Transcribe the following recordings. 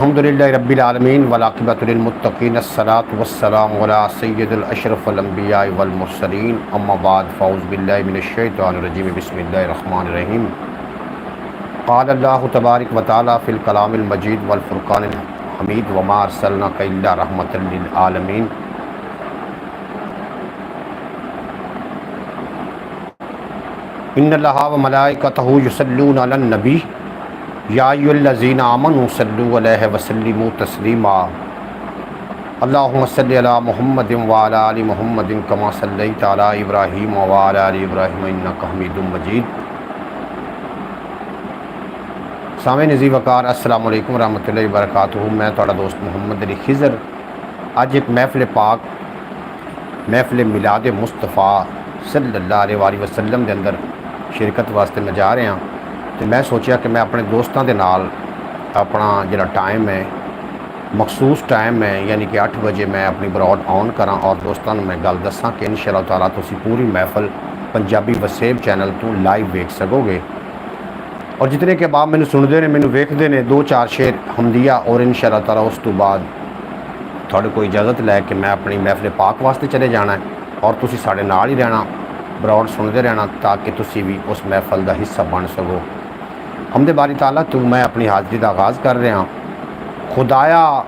الحمدللہ رب العالمین والعاقبۃ للمتقین الصلاۃ والسلام علی سید الاشرف الانبیاء والمرسلین اما بعد فاعوذ باللہ من الشیطان الرجیم بسم اللہ الرحمن الرحیم قال اللہ تبارک و تعالی فی الکلام المجید والفرقان الحمید وما ارسلناک الا رحمۃ للعالمین ان اللہ وملائکتہ یصلون علی النبی یا ایھا الذین آمنوا صلوا علیہ وسلموا تسلیما اللہم صلی علی محمد وعلی آل محمد کما صلیت علی ابراہیم وعلی آل ابراہیم انک حمید مجید۔ سامعین عزیز وقار السلام علیکم ورحمۃ اللہ وبرکاتہ۔ میں تہاڈا دوست محمد علی خضر اج ایک محفل پاک محفل میلاد مصطفیٰ صلی اللہ علیہ وآلہ وسلم دے اندر شرکت واسطے میں جا رہا ہاں، تو میں سوچیا کہ میں اپنے دوستوں کے نال اپنا جڑا ٹائم ہے مخصوص ٹائم ہے یعنی کہ 8 بجے میں اپنی براڈ آن کراں اور دوستوں میں گل دساں کہ انشاءاللہ تعالیٰ تسی پوری محفل پنجابی وسیب چینل تو لائیو ویکھ سکو گے، اور جتنے کے بعد مینوں سنتے ہیں مینوں ویکھدے نے 2-4 شعر حمدیہ، اور انشاءاللہ تعالیٰ اس تو بعد تھوڑے کوئی اجازت لے کے میں اپنی محفل پاک واسطے چلے جانا ہے، اور تسی ساڈے نال ہی رہنا، براڈ سنتے رہنا تاکہ تسی بھی اس محفل دا حصہ بن سکو۔ حمد باری تعالیٰ تو میں اپنی حاضری دا آغاز کر رہا ہوں۔ خدایا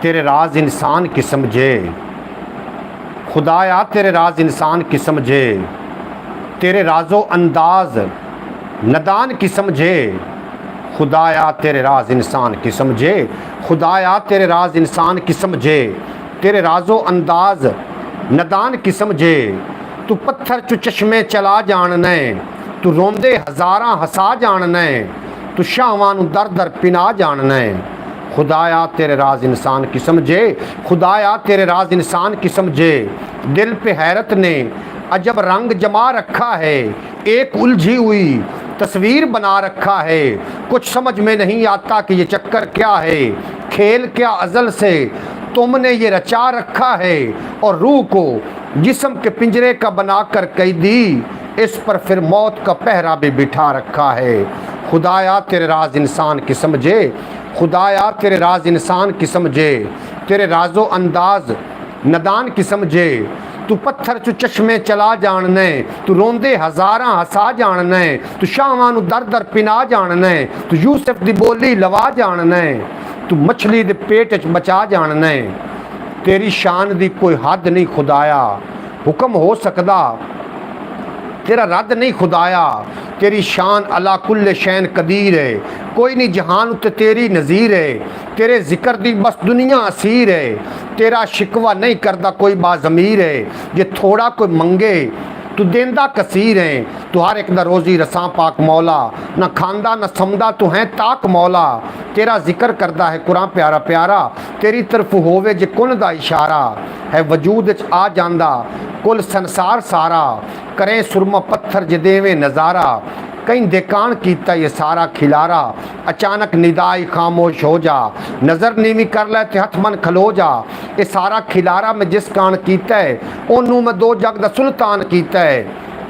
تیرے راز انسان کی سمجھے، خدایا تیرے راز انسان کی سمجھے، تیرے راز و انداز ندان کی سمجھے، خدایا تیرے راز انسان کی سمجھے، خدایا تیرے راز انسان کی سمجھے، تیرے راز و انداز ندان کی سمجھے، تو پتھر چو چشمے چلا جاننے، تو روندے ہزاراں ہسا جاننے، تو شاہوانو در در پنا جاننے، خدایا تیرے راز انسان کی سمجھے، خدایا تیرے راز انسان کی سمجھے، دل پہ حیرت نے عجب رنگ جما رکھا ہے، ایک الجھی ہوئی تصویر بنا رکھا ہے، کچھ سمجھ میں نہیں آتا کہ یہ چکر کیا ہے، کھیل کیا ازل سے تم نے یہ رچا رکھا ہے، اور روح کو جسم کے پنجرے کا بنا کر قیدی، اس پر پھر موت کا پہرا بھی بٹھا رکھا ہے، خدایا تیرے راز انسان کی سمجھے، خدایا تیرے راز انسان کی سمجھے، تیرے راز و انداز ندان کی سمجھے، تو پتھر چو چشمے چلا جاننے، تو روندے ہزاراں ہسا جاننے، تو شاہوانو در در پنا جاننے، تو یوسف دی بولی لوا جاننے، تو مچھلی دے پیٹ چ بچا جاننے، تیری شان دی کوئی حد نہیں خدایا، حکم ہو سکدا تیرا رد نہیں خدایا، تیری شان علا کل شین قدیر ہے، کوئی نہیں جہان تے تیری نظیر ہے، تیرے ذکر دی بس دنیا اسیر ہے، تیرا شکوہ نہیں کردہ کوئی باضمیر ہے، یہ تھوڑا کوئی منگے تو دیندہ کثیر ہیں، تو ہر ایک دا روزی رساں پاک مولا، نہ کھاندہ نہ سمدہ تو ہیں تاک مولا، تیرا ذکر کردہ ہے قرآن پیارا پیارا، تیری طرف ہووے جے کن دا اشارہ ہے، وجود اچ آ جاندہ کل سنسار سارا، کریں سرما پتھر جے دیویں نظارہ، کہیں دیکان کیتا یہ سارا کھلارا، اچانک ندائی خاموش ہو جا، نظر نیوی کر لے تے ہتھ من کھلو جا، یہ سارا کھلارا میں جس کان کیتا ہے، انہوں میں 2 جگ دا سلطان کیتا ہے،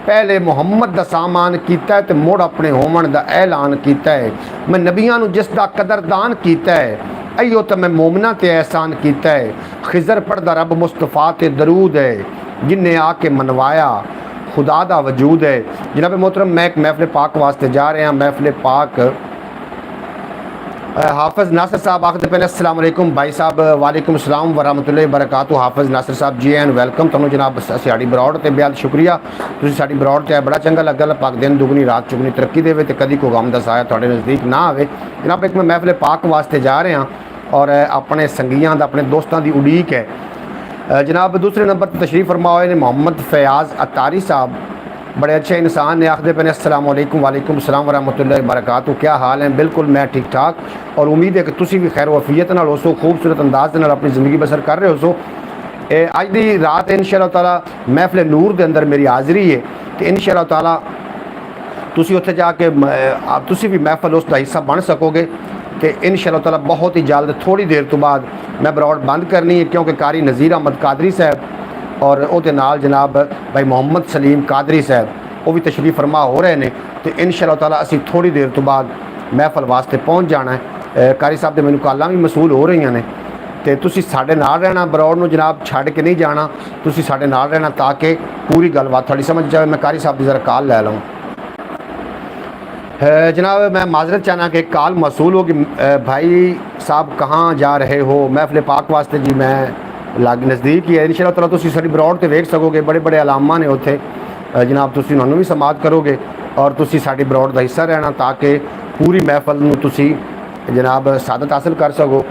پہلے محمد دا سامان کیتا ہے تے موڑ اپنے ہومن دا اعلان کیتا ہے، میں نبیاں نو جس دا قدردان کیتا ہے، ایو تے میں مومنہ تے احسان کیتا ہے، خضر پڑھ دا رب مصطفیٰ تے درود ہے، جن نے آ کے منوایا خدا دا وجود ہے۔ جناب محترم میں ایک محفل پاک واسطے جا رہے ہیں، محفل پاک حافظ ناصر صاحب آخر پہلے السلام علیکم بھائی صاحب، وعلیکم السلام ورحمۃ اللہ وبرکاتہ۔ حافظ ناصر صاحب جی این ویلکم تمہیں جناب ساڑی براڈ تے بیال شکریہ، تسی ساڑی براڈ تے بڑا چنگا لگا، پاک دن دگنی رات چگنی ترقی دے تے کدی کو غم دا سایہ تھوڑے نزدیک نہ آوے۔ جناب ایک میں محفل پاک واسطے جا رہے ہیں اور اپنے سنگیاں دا اپنے دوستاں دی اڈیک ہے۔ جناب دوسرے نمبر پر تشریف فرما ہوئے نے محمد فیاض اتاری صاحب، بڑے اچھے انسان نے، آخر پہنے السلام علیکم وعلیکم السلام ورحمۃ اللہ وبرکاتہ، کیا حال ہیں؟ بالکل میں ٹھیک ٹھاک، اور امید ہے کہ تسی بھی خیر وفیت نال ہو سو، خوبصورت انداز نال اپنی زندگی بسر کر رہے ہو سو۔ اج دی رات انشاءاللہ تعالیٰ محفل نور دے اندر میری حاضری ہے کہ انشاءاللہ تعالیٰ تسی اتھے جا کے تسی بھی محفل اس دا حصہ بن سکو گے، کہ انشاءاللہ تعالیٰ بہت ہی جلد تھوڑی دیر تو بعد میں براڈ بند کرنی ہے، کیونکہ قاری نذیر احمد قادری صاحب اور او دے نال جناب بھائی محمد سلیم قادری صاحب وہ بھی تشریف فرما ہو رہے ہیں، تو انشاءاللہ تعالیٰ اسی تھوڑی دیر تو بعد محفل واسطے پہنچ جانا ہے۔ कारी साहब ਦੇ ਮੈਨੂੰ ਕਾਲਾਂ ਵੀ ਮਸੂਲ ਹੋ ਰਹੀਆਂ ਨੇ ਤੇ ਤੁਸੀਂ ਸਾਡੇ ਨਾਲ ਰਹਿਣਾ, ਬਰੌਡ ਨੂੰ ਜਨਾਬ ਛੱਡ ਕੇ ਨਹੀਂ ਜਾਣਾ, ਤੁਸੀਂ ਸਾਡੇ ਨਾਲ ਰਹਿਣਾ ਤਾਂ ਕਿ पूरी गलबात थोड़ी समझ जाए। मैं कारी साहब की ज़रा कॉल ले लूँ। जनाब मैं माजरत चाहना कि कॉल मसूल हो कि भाई साहब कहाँ जा रहे हो। महफिल पाक वास्ते जी मैं लाग नज़दीक ही है, इंशाअल्लाह ताला तुसीं साडी बरौड ते वेख सकोगे, बड़े बड़े अलामा ने उत्थे जनाब, तुसीं उन्हां भी समात करोगे और तुसीं साडी बरौड दा हिस्सा रहना ताकि पूरी महफिल नूं तुसीं जनाब सादत हासिल कर सको।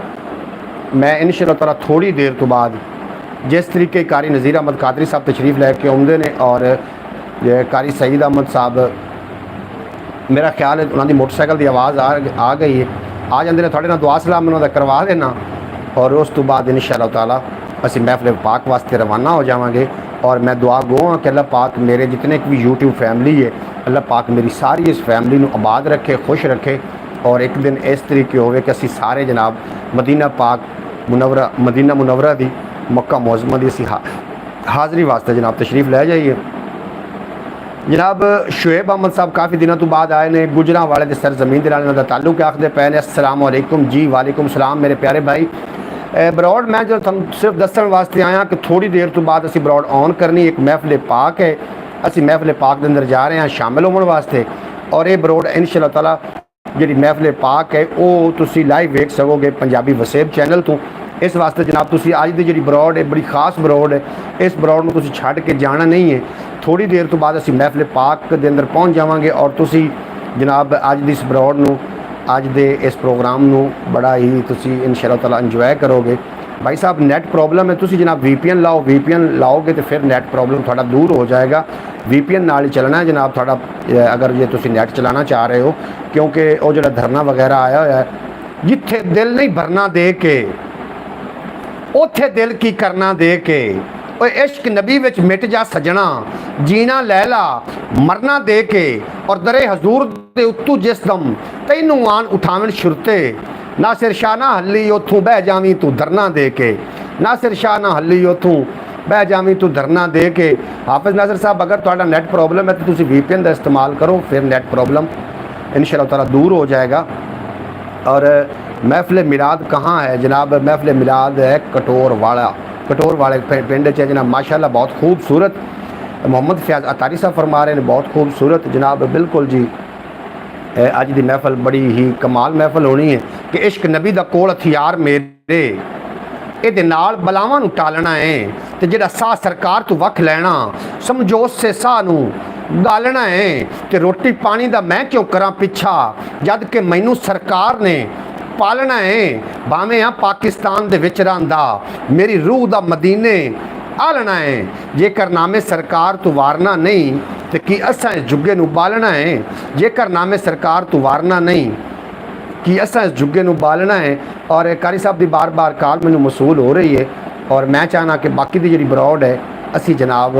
मैं इंशाअल्लाह ताला थोड़ी देर तो बाद जिस तरीके कारी नज़ीर अहमद कादरी साहब तशरीफ़ लैके आउंदे ने और कारी सईद अहमद साहब, मेरा ख्याल है उन्होंने मोटरसाइकिल की आवाज़ आ गई है, आ जाते हैं थोड़े नाल दुआ सलाम उन्होंने करवा देना और उस तो बाद इंशाअल्लाह ताला असीं महफिल पाक वास्ते रवाना हो जावांगे। और मैं दुआ गो हाँ कि अल्लाह पाक मेरे जितने भी यूट्यूब फैमिली है, अल्लाह पाक मेरी सारी इस फैमिली नूं आबाद रखे, खुश रखे और एक दिन इस तरीके होवे कि असीं सारे जनाब मदीना पाक मुनव्वरा, मदीना मुनव्वरा दी मक्का मुअज़्ज़मा दी असीं हाज़री वास्ते जनाब तशरीफ़ लै जाइए। जनाब शुएब अहमद साहब काफ़ी दिनों तो बाद आए ने, गुजरां वाले दे सरजमीन दे नाल इन्हां दा ताल्लुक आखदे पे ने। अस्सलाम वालेकुम जी। वालेकुम सलाम मेरे प्यारे भाई। बरौड मैं जो तुहानूं सिर्फ दस्सण वास्ते आया कि थोड़ी देर तो बाद असीं बरौड ऑन करनी, एक महफिल पाक है, असीं महफिल पाक दे अंदर जा रहे हैं शामिल होने वास्ते और ये बरौड इंशाअल्लाह ताला जिहड़ी महफिल पाक है वो तुसीं लाइव वेख सकोगे पंजाबी वसेब चैनल तो। इस वास्ते जनाब तुसीं अज दी जिहड़ी बरौड है बड़ी खास बरौड है, इस बरौड नूं तुसीं छड्ड के जाना नहीं है। थोड़ी देर तो बाद असीं महफिल पाक दे अंदर पहुँच जावांगे और तुसीं जनाब अज दी इस बरौड नूं, अज दे इस प्रोग्राम नूं बड़ा ही तुसीं इंशाअल्लाह ताला इंजॉय करोगे। भाई साहब नेट प्रॉब्लम है, तुसीं जनाब VPN लाओ, VPN लाओगे तो फिर नेट प्रॉब्लम थोड़ा दूर हो जाएगा। VPN नाल ही चलना है जनाब थोड़ा, अगर जे तुसीं नेट चलाना चाह रहे हो, क्योंकि वो जो धरना वगैरह आया हुआ है, जिथे दिल नहीं भरना दे के उथे दिल की करना दे के, इश्क नबी विच मिट जा सजना, जीना लैला मरना दे के और दरे हजूर दे उत्तू जिस दम तैनू आन उठावन शुरते, नासिर शाह ना हल्ली उथों बह जावी तू धरना दे के, नासिर शाह ना हल्ली उथों बह जावी तू धरना दे के। हाफिज़ नासिर साहब अगर तुहाडा नेट प्रॉब्लम है तो तुसीं VPN का इस्तेमाल करो, फिर नेट प्रॉब्लम इंशाअल्लाह ताला दूर हो जाएगा। और महफिल मिलाद कहाँ है जनाब? महफिल मिलाद है कटोर वाले पिंड च जनाब, माशाल्लाह बहुत खूबसूरत। मोहम्मद फयाज अतारी साहब फरमा रहे हैं बहुत खूबसूरत जनाब, बिल्कुल जी। अज की महफिल बड़ी ही कमाल महफिल होनी है कि इश्क नबी दा कोल हथियार मेरे, ये नाल बलावां नूं टालना है तो जिहड़ा साह सरकार तो वख लैना, समझो उससे साह नूं गालना है तो रोटी पानी दा मैं क्यों करा पिछा, जद कि मैनू सरकार ने पालना है। भावें आ पाकिस्तान दे विच रहिंदा, मेरी रूह दा मदीने आलना है। जेकर नामे सरकार तो वारना नहीं तो कि असां इस जुगे नूं बालना है, जेकर नामे सरकार तो वारना नहीं कि असां इस जुगे नूं बालना है। और कारी साहब की बार बार कॉल मैनूं मसूल हो रही है और मैं चाहना कि बाकी दी जिहड़ी बरौड है असी जनाब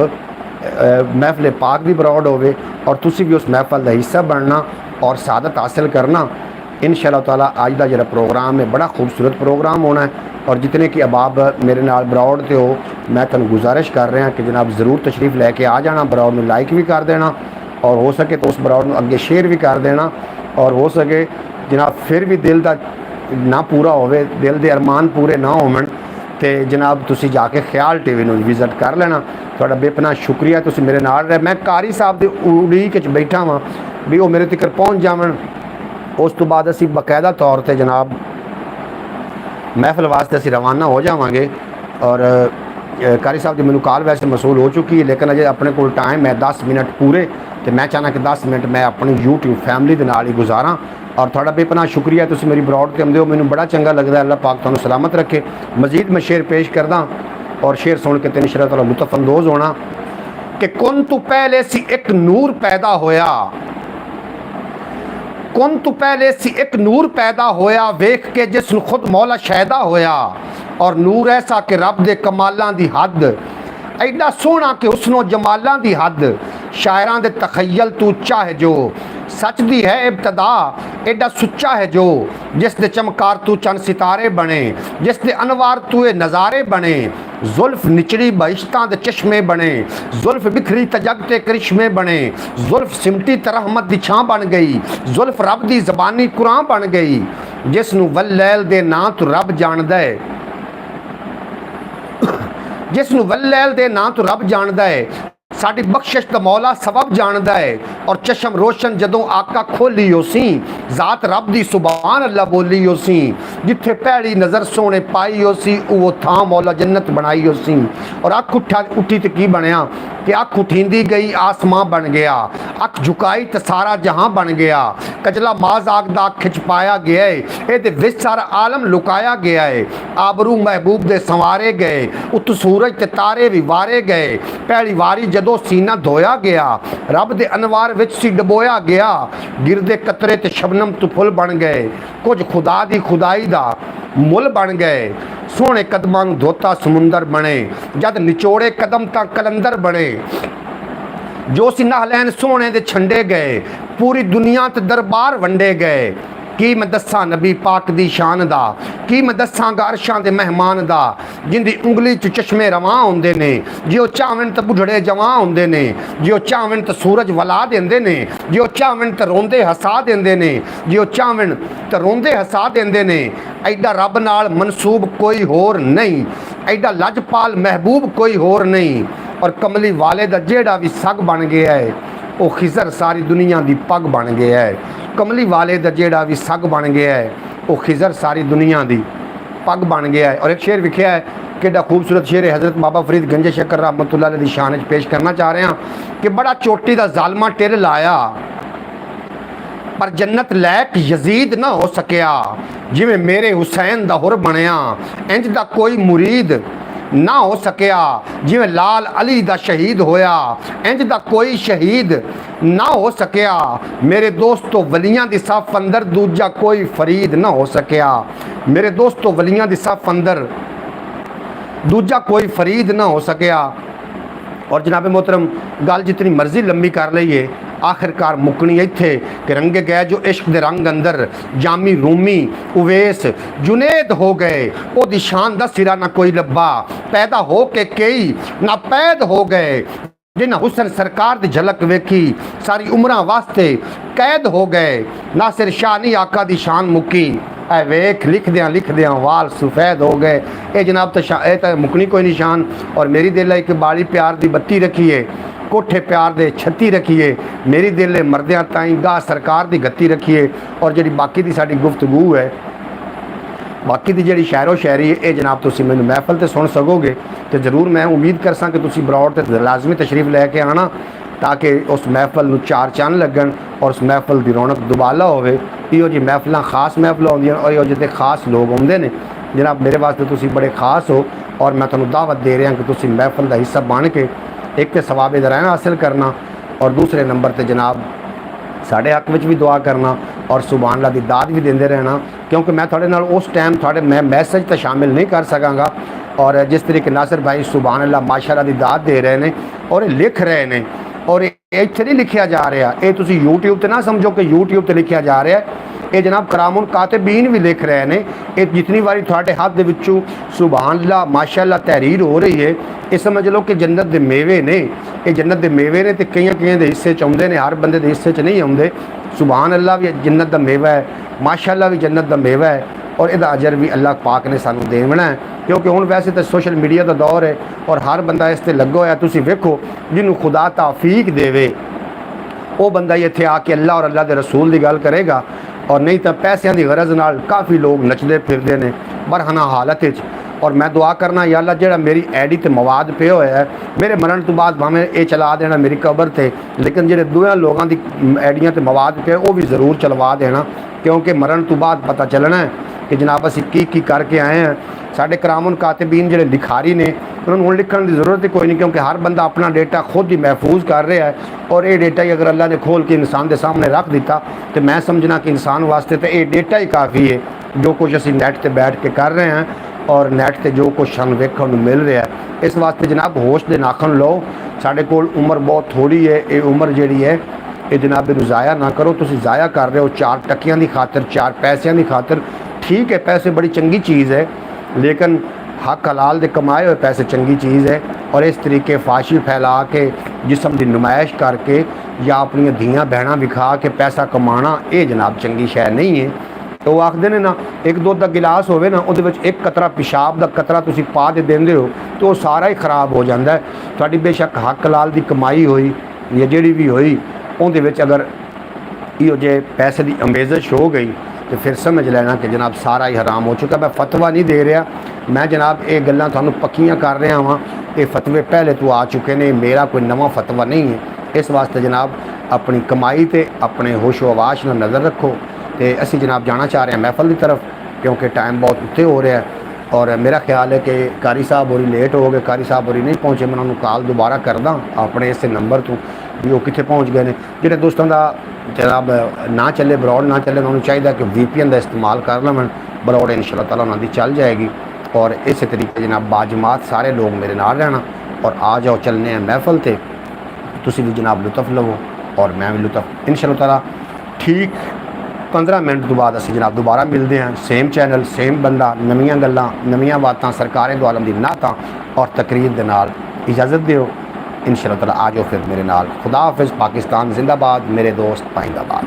महफिल पाक भी बरौड होवे और तुसी भी उस महफिल का हिस्सा बनना और सादत हासिल करना। इंशाअल्लाह ताला आज का जो प्रोग्राम है बड़ा खूबसूरत प्रोग्राम होना है और जितने कि अबाब मेरे नाल बरौड ते हो, मैं तुहानू गुजारिश कर रहा कि जनाब ज़रूर तशरीफ़ लैके आ जाना, बरौड में लाइक भी कर देना और हो सके तो उस बरौड में अगे शेयर भी कर देना और हो सके जनाब फिर भी दिल का ना पूरा होवे, दिल के अरमान पूरे ना होवन तो जनाब तुसी जाके ख्याल TV नूं विजिट कर लेना। तुहाडा बेपना शुक्रिया, तुसी मेरे नाल रहे। मैं कारी साहब की उड़ीक च बैठा वां भी वो मेरे तक पहुँच जावन, उस तो बाद असी बाकायदा तौर पर जनाब महफिल वास्ते असी रवाना हो जावांगे। और कारी साहब की मैनू कॉल वैसे मसूल हो चुकी है लेकिन अजे अपने को टाइम है 10 मिनट पूरे, तो मैं चाहना कि 10 मिनट मैं अपनी यूट्यूब फैमिली के नाल ही गुजारा। और थोड़ा बेपना शुक्रिया, तुसी मेरी बरौड ते आउंदे हो, मैनू बड़ा चंगा लगता है। अल्लाह पाक तुहानू सलामत रखे। मजीद मैं शेर पेश करदा और शेर सुन के इंशाअल्लाह ताला लुत्फ अंदोज होना कि कुन तू पहले सी एक नूर पैदा होया, कुन तू पहले सी एक नूर पैदा होया, वेख के जिसनू खुद मौला शैदा होया। और नूर ऐसा कि रब दे कमालां दी हद, एडा सोहना कि उसनों जमालां दी हद, शायरां दे तखयल तू चाहे जो सच दी है इब्तदा एडा सुच्चा है जो, जिस दे चमकार तू चंद सितारे बने, जिस दे अनवार तू ए नज़ारे बने। जुल्फ निचड़ी बहिश्तां दे चश्मे बने, जुल्फ बिखरी तजग ते करिश्मे बने, जुल्फ सिमटी ते रहमत दी छां बन गई, जुल्फ रब दी ज़बानी कुरान बन गई। जिस नू वल्लैल दे नां तू रब जानदा है, जिस नू वल्लैल दे नां तू रब जानदा है, साडी बख्शिश दा मौला सबब जानदा है। और चशम रोशन जदों आका खोली उसी, जात रब दी सुभान अल्लाह बोली उसी। जिथे पैड़ी नज़र सोने पाई उसी, वो थां मौला जन्नत बनाई उसी। और अख उठी तो की बनया कि अख उठींदी गई आसमां बन गया, अख झुकाई तो सारा जहां बन गया। कजला माज आग दा खिच पाया गया है, ये विच सारा आलम लुकाया गया है। आबरू महबूब दे संवारे गए, उत सूरज ते तारे भी वारे गए। पैड़ी वारी जदों सीना धोया गया, रब दे अनवार विच सी डबोया गया। गिरदे कतरे ते शबनम तू फुल बन गए, कुछ खुदा दी खुदाई दा मुल बन गए। सोहने कदमां नूं धोता समुंदर बने, जद निचोड़े कदम तां कलंदर बने। जो सी नाहलैन सोहने दे छंडे गए, पूरी दुनिया ते दरबार वंडे गए। की मैं दस्सां नबी पाक दी शान दा, की मैं दस्सां अरशां दे मेहमान दा। जिंदी उंगली च चश्मे रवां होंदे ने, जो चावन ते बुढ़ड़े जवां होंदे ने, जो चावन ते सूरज वला देंदे ने, जो चावन ते रोंदे हसा देंदे ने, जो चावन ते रोंदे हसा देंदे ने। ऐडा रब नाल मनसूब कोई होर नहीं, ऐडा लजपाल महबूब कोई होर नहीं। और कमली वाले दा जेड़ा भी सग बन गया है, वो खिजर सारी दुनिया दी पग बन गया है। कमली वाले दा जेड़ा भी सग बन गया है, वो खिजर सारी दुनिया दी पग बन गया है। और एक शेर लिखा है, कितना खूबसूरत शेर है, हज़रत बाबा फरीद गंजे शक्कर रहमतुल्लाह अलैह दी शान च पेश करना चाह रहे हैं कि बड़ा चोटी दा जालमा टिर लाया, पर जन्नत लैक यजीद ना हो सकिया। जिवें मेरे हुसैन दा हुर बनया, इंज दा कोई मुरीद ना हो सकिया। जिवें लाल अली दा शहीद होया, इंज दा कोई शहीद ना हो सकिया। मेरे दोस्तों वलियां दी सफ अंदर दूजा कोई फरीद ना हो सकिया। मेरे दोस्तों वलियां दी सफ अंदर दूजा कोई फरीद ना हो सकिया। और जनाब मोहतरम गल जितनी मर्जी लंबी कर लईए, आखिरकार मुकनी इत्थे कि रंगे गए जो इश्क दे रंग अंदर। जामी रूमी उवैस जुनेद हो गए, ओदी शान दा सिरा ना कोई लब्बा। पैदा हो के कई ना पैद हो गए, जिन्हें हुसन सरकार दी झलक वेखी, सारी उम्रां वास्ते कैद हो गए। नासिर शाह नी आका दी शान मुकी, ऐ वेख लिखदियां वाल सफेद हो गए। ये जनाब तो मुकनी कोई निशान। और मेरी दिल एक बाली प्यार दी बत्ती रखिए, कोठे प्यार दे छत्ती रखिए। मेरी दिल मरदियां ताई गाह सरकार दी गत्ती रखिए। और जी बाकी दी साडी गुफ्तगू है, बाकी दी जी शायरो शायरी है, ये जनाब तुसीं मैनूं महफल ते सुन सकोगे। तो जरूर मैं उम्मीद कर सा कि तुसीं बरौड़ ते लाजमी तशरीफ लैके आना, ताकि उस महफल नूं चार चंद लगन और उस महफल की रौनक दुबाला होवे। इहो जी महफिलां खास महफल होंदियां और इहो जिते खास लोग आउंदे ने। जनाब मेरे वास्ते तुसीं बड़े खास हो और मैं तुहानूं दावत दे रहा कि तुसीं महफल का हिस्सा बन के एक तो सवाबे दा रहना हासिल करना, और दूसरे नंबर पर जनाब साढ़े हक में भी दुआ करना और सुभान अल्लाह दी दाद भी देंदे रहना। क्योंकि मैं थोड़े नाल उस टाइम थोड़े मैं मैसेज तो शामिल नहीं कर सकांगा। और जिस तरीके नासिर भाई सुभान अल्लाह माशाअल्लाह दी दाद दे रहे हैं और ये लिख रहे हैं, और इत्थे नहीं लिखिया जा रहा, ये तुसीं यूट्यूब ते ना समझो कि यूट्यूब ते लिखिया जा रहा है। ये जनाब करामुल कातिबीन भी लिख रहे हैं। ये जितनी बारी थोड़े हाथ दे विचों सुभान अल्लाह माशाअल्लाह तहरीर हो रही है, ये समझ लो कि जन्नत दे मेवे ने। ये जन्नत दे मेवे ने तो कई दे हिस्से च आउंदे ने, हर बंदे दे हिस्से च नहीं आउंदे। सुभान अल्लाह भी जन्नत दा मेवा है, माशाअल्लाह भी जन्नत दा मेवा है, और इहदा अजर भी अल्लाह पाक ने सानू देना है। क्योंकि हुण वैसे तो सोशल मीडिया का दौर है और हर बंदा इस ते लग्गा होया। तुसीं वेखो जिन्हों खुदा तौफीक देवे वो बंदा ही इत्थे आके अल्लाह और अल्लाह के रसूल की गल करेगा, और नहीं तो पैसों की गरज नाल काफ़ी लोग नचते फिरते हैं बरहना हालत। और मैं दुआ करना या अल्लाह जेड़ा मेरी आईडी ते मवाद पे होया है, मेरे मरण तो बाद भावें ये चला देना मेरी कबर ते, लेकिन जेडे दूसरे लोगों की आईडियां ते मवाद पे वो भी ज़रूर चलवा देना। क्योंकि मरण तो बाद पता चलना है कि जनाब असीं की करके आए हैं। साढ़े करामुल कातिबीन जेडे लिखारी ने उन्होंने हुण लिखण की जरूरत ही कोई नहीं, क्योंकि हर बंदा अपना डेटा खुद ही महफूज कर रहा है। और ये डेटा ही अगर अल्लाह ने खोल के इंसान के सामने रख दिता तो मैं समझना कि इंसान वास्ते तो ये डेटा ही काफ़ी है। जो कुछ असीं नैट पर बैठ के कर रहे हैं और नैट पर जो कुछ सानूं वेखण नूं मिल रहा है, इस वास्ते जनाब होश दे नाखन लो। साढ़े कोल उम्र बहुत थोड़ी है, ये उम्र जिहड़ी है ਇਹ ਜਨਾਬ ਇਹਨੂੰ ਜ਼ਾਇਆ ਨਾ ਕਰੋ। ਤੁਸੀਂ ਜ਼ਾਇਆ ਕਰ ਰਹੇ ਹੋ 4 ਟੱਕਿਆਂ ਦੀ ਖਾਤਰ, 4 ਪੈਸਿਆਂ ਦੀ ਖਾਤਰ। ठीक है, पैसे बड़ी चंगी चीज़ है, लेकिन हक हलाल दे कमाए हुए पैसे चंगी चीज़ है। और इस तरीके फाशी फैला के जिसम की नुमाइश करके या अपन धियाँ बहना विखा के पैसा कमाना, ये जनाब चंगी शै नहीं है। तो वो आखते ने ना, एक दुध का गिलास होवे ना, उहदे विच एक कतरा पेशाब का कतरा तुसी पा दे देंदे हो तो सारा ही खराब हो जाता है। तुहाडी बेशक हक हलाल की कमाई हुई या जिहड़ी भी हुई, उहदे विच अगर इहो जे पैसे की अमेज़श हो गई तो फिर समझ लेना कि जनाब सारा ही हराम हो चुका। मैं फतवा नहीं दे रहा, मैं जनाब ये गल्लां तुहानूं पक्कियां कर रहा हाँ। ये फतवे पहले तो आ चुके ने, मेरा कोई नवा फतवा नहीं है। इस वास्ते जनाब अपनी कमाई ते अपने होशो हवाश नाल नज़र रखो। तो असी जनाब जाना चाह रहे हैं महफल की तरफ, क्योंकि टाइम बहुत उत्ते हो रहा है। और मेरा ख्याल है कि कारी साहब होरी लेट हो गए, कारी साहब होरी नहीं पहुँचे। मैं उन्होंने कॉल दोबारा करदा अपने इस नंबर तो भी वो कितने पहुँच गए हैं। जिहड़े दोस्तों का जनाब ना चले, ब्रॉड ना चले, उन्होंने चाहिए कि VPN का इस्तेमाल कर लवन, ब्रॉड इंशाअल्लाह ताला उन्होंने चल जाएगी। और इस तरीके जनाब बाजमात सारे लोग मेरे नाल रहना। और आ जाओ चलने हैं महफल ते, तुसी भी जनाब लुत्फ लवो और मैं भी लुत्फ इंशाअल्लाह ताला। ठीक 15 मिनट तो बाद असीं जनाब दोबारा मिलते हैं, सेम चैनल सेम बंदा, नवीं गल्लां नवीं बातां, सरकारे दो आलम दी नातां और तकरीर दे नाल। इजाज़त दिओ इंशाअल्लाह ताला। आ जाओ फिर मेरे नाल। खुदा हाफिज़। पाकिस्तान जिंदाबाद। मेरे दोस्त पाइंदाबाद।